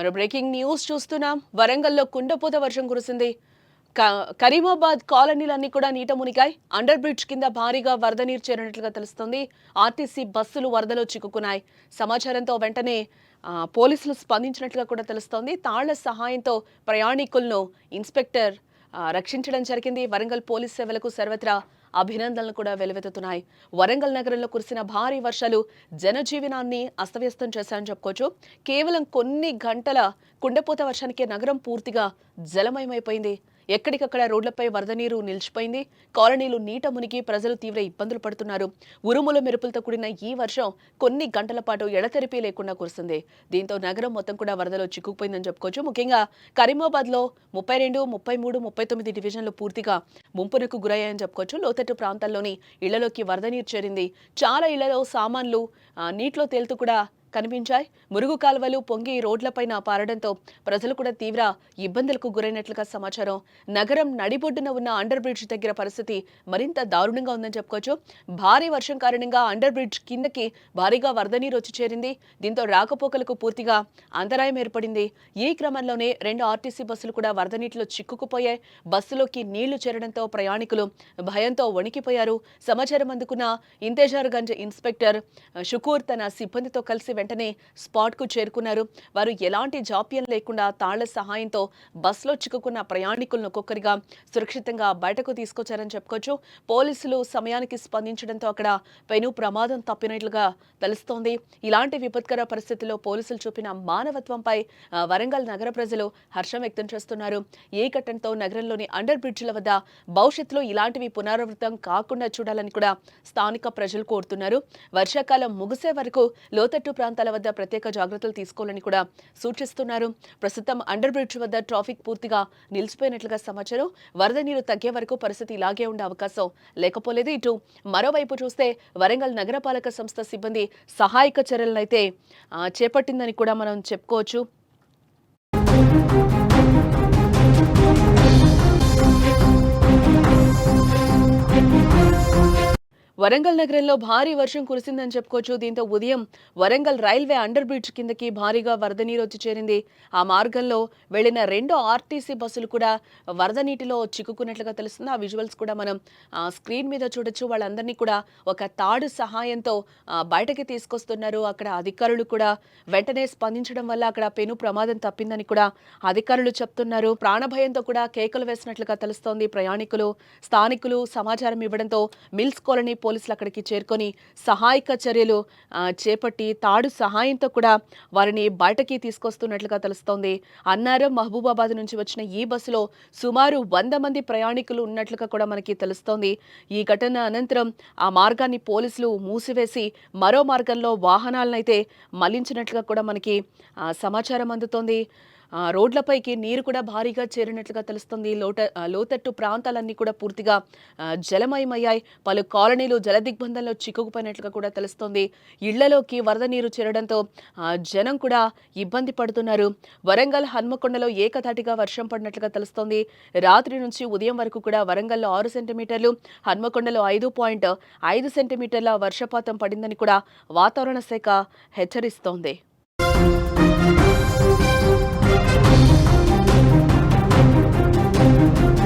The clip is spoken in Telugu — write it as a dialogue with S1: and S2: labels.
S1: మరో బ్రేకింగ్ న్యూస్ చూస్తున్నాం. వరంగల్లో కుండపోత వర్షం కురిసింది. కరీమాబాద్ కాలనీలన్నీ కూడా నీట మునిగాయి. అండర్ బ్రిడ్జ్ కింద భారీగా వరద నీరు చేరినట్లుగా తెలుస్తోంది. ఆర్టీసీ బస్సులు వరదలో చిక్కుకున్నాయి. సమాచారంతో వెంటనే పోలీసులు స్పందించినట్లుగా కూడా తెలుస్తోంది. తాళ్ల సహాయంతో ప్రయాణికులను ఇన్స్పెక్టర్ రక్షించడం జరిగింది. వరంగల్ పోలీస్ సేవలకు సర్వత్రా అభినందనలు కూడా వెలువెత్తుతున్నాయి. వరంగల్ నగరంలో కురిసిన భారీ వర్షాలు జనజీవనాన్ని అస్తవ్యస్తం చేశాయని చెప్పుకోవచ్చు. కేవలం కొన్ని గంటల కుండపోత వర్షానికి నగరం పూర్తిగా జలమయమైపోయింది. ఎక్కడికక్కడ రోడ్లపై వరద నీరు నిలిచిపోయింది. కాలనీలు నీట మునిగి ప్రజలు తీవ్ర ఇబ్బందులు పడుతున్నారు. ఉరుముల మెరుపులతో కూడిన ఈ వర్షం కొన్ని గంటల పాటు ఎడతెరిపి లేకుండా కురిసింది. దీంతో నగరం మొత్తం కూడా వరదలో చిక్కుకుపోయిందని చెప్పుకోవచ్చు. ముఖ్యంగా కరీమాబాద్లో 32, 33, 39 డివిజన్లు పూర్తిగా ముంపునకు గురయ్యాయని చెప్పుకోవచ్చు. లోతట్టు ప్రాంతాల్లోని ఇళ్లలోకి వరద నీరు చేరింది. చాలా ఇళ్లలో సామాన్లు నీటిలో తేలుతూ కూడా కనిపించాయి. మురుగు కాలువలు పొంగి రోడ్లపైన పారడంతో ప్రజలు కూడా తీవ్ర ఇబ్బందులకు గురైనట్లుగా సమాచారం. నగరం నడిబొడ్డున ఉన్న అండర్ బ్రిడ్జ్ దగ్గర పరిస్థితి మరింత దారుణంగా ఉందని చెప్పుకోవచ్చు. భారీ వర్షం కారణంగా అండర్ బ్రిడ్జ్ కిందకి భారీగా వరద నీరు వచ్చి చేరింది. దీంతో రాకపోకలకు పూర్తిగా అంతరాయం ఏర్పడింది. ఈ క్రమంలోనే 2 ఆర్టీసీ బస్సులు కూడా వరద నీటిలో చిక్కుకుపోయాయి. బస్సులోకి నీళ్లు చేరడంతో ప్రయాణికులు భయంతో వణికిపోయారు. సమాచారం అందుకున్న ఇంతేజార్గంజ్ ఇన్స్పెక్టర్ షుకూర్ తన సిబ్బందితో కలిసి వెంటనే స్పాట్ కు చేరుకున్నారు. వారు ఎలాంటి జాప్యం లేకుండా తాళ్ల సహాయంతో బస్సులో చిక్కుకున్న ప్రయాణికులను ఒక్కొక్కరిగా సురక్షితంగా బయటకు తీసుకొచ్చారని చెప్పుకోవచ్చు. పోలీసులు సమయానికి స్పందించడంతో అక్కడ పెను ప్రమాదం తప్పినట్లుగా తెలుస్తోంది. ఇలాంటి విపత్కర పరిస్థితుల్లో పోలీసులు చూపిన మానవత్వంపై వరంగల్ నగర ప్రజలు హర్షం వ్యక్తం చేస్తున్నారు. ఈ ఘటనతో నగరంలోని అండర్ బ్రిడ్జిల వద్ద భవిష్యత్తులో ఇలాంటివి పునరావృతం కాకుండా చూడాలని కూడా స్థానిక ప్రజలు కోరుతున్నారు. వర్షాకాలం ముగిసే వరకు లోతట్టు ప్రాంతాల వద్ద ప్రత్యేక జాగ్రత్తలు తీసుకోవాలని కూడా సూచిస్తున్నారు. ప్రస్తుతం అండర్ బ్రిడ్జ్ వద్ద ట్రాఫిక్ పూర్తిగా నిలిచిపోయినట్లుగా సమాచారం. వరద నీరు తగ్గే వరకు పరిస్థితి ఇలాగే ఉండే అవకాశం లేకపోలేదు. ఇటు మరోవైపు చూస్తే వరంగల్ నగరపాలక సంస్థ సిబ్బంది సహాయక చర్యలనైతే చేపట్టిందని కూడా మనం చెప్పుకోవచ్చు. వరంగల్ నగరంలో భారీ వర్షం కురిసిందని చెప్పుకోవచ్చు. దీంతో ఉదయం వరంగల్ రైల్వే అండర్ బ్రిడ్జ్ కిందకి భారీగా వరద నీరు వచ్చి చేరింది. ఆ మార్గంలో వెళ్లిన 2 ఆర్టీసీ బస్సులు కూడా వరద నీటిలో చిక్కుకున్నట్లుగా తెలుస్తుంది. ఆ విజువల్స్ కూడా మనం స్క్రీన్ మీద చూడొచ్చు. వాళ్ళందరినీ కూడా ఒక తాడు సహాయంతో బయటకి తీసుకొస్తున్నారు. అక్కడ అధికారులు కూడా వెంటనే స్పందించడం వల్ల అక్కడ పెను ప్రమాదం తప్పిందని కూడా అధికారులు చెప్తున్నారు. ప్రాణభయంతో కూడా కేకలు వేసినట్లుగా తెలుస్తోంది. ప్రయాణికులు స్థానికులు సమాచారం ఇవ్వడంతో మిల్స్ కాలనీ పోలీసులు అక్కడికి చేరుకొని సహాయక చర్యలు చేపట్టి తాడు సహాయంతో కూడా వారిని బయటకి తీసుకొస్తున్నట్లుగా తెలుస్తోంది. అన్నారం మహబూబాబాద్ నుంచి వచ్చిన ఈ బస్సులో సుమారు 100 మంది ప్రయాణికులు ఉన్నట్లుగా కూడా మనకి తెలుస్తోంది. ఈ ఘటన అనంతరం ఆ మార్గాన్ని పోలీసులు మూసివేసి మరో మార్గంలో వాహనాలనైతే మళ్లించినట్లుగా కూడా మనకి సమాచారం అందుతోంది. రోడ్లపైకి నీరు కూడా భారీగా చేరినట్లుగా తెలుస్తుంది. లోతట్టు ప్రాంతాలన్నీ కూడా పూర్తిగా జలమయమయ్యాయి. పలు కాలనీలు జలదిగ్బంధంలో చిక్కుకుపోయినట్లుగా కూడా తెలుస్తోంది. ఇళ్లలోకి వరద నీరు చేరడంతో జనం కూడా ఇబ్బంది పడుతున్నారు. వరంగల్ హన్మకొండలో ఏకధాటిగా వర్షం పడినట్లుగా తెలుస్తోంది. రాత్రి నుంచి ఉదయం వరకు కూడా వరంగల్లో 6 సెంటీమీటర్లు, హన్మకొండలో 5.5 సెంటీమీటర్ల వర్షపాతం పడిందని కూడా వాతావరణ శాఖ హెచ్చరిస్తోంది.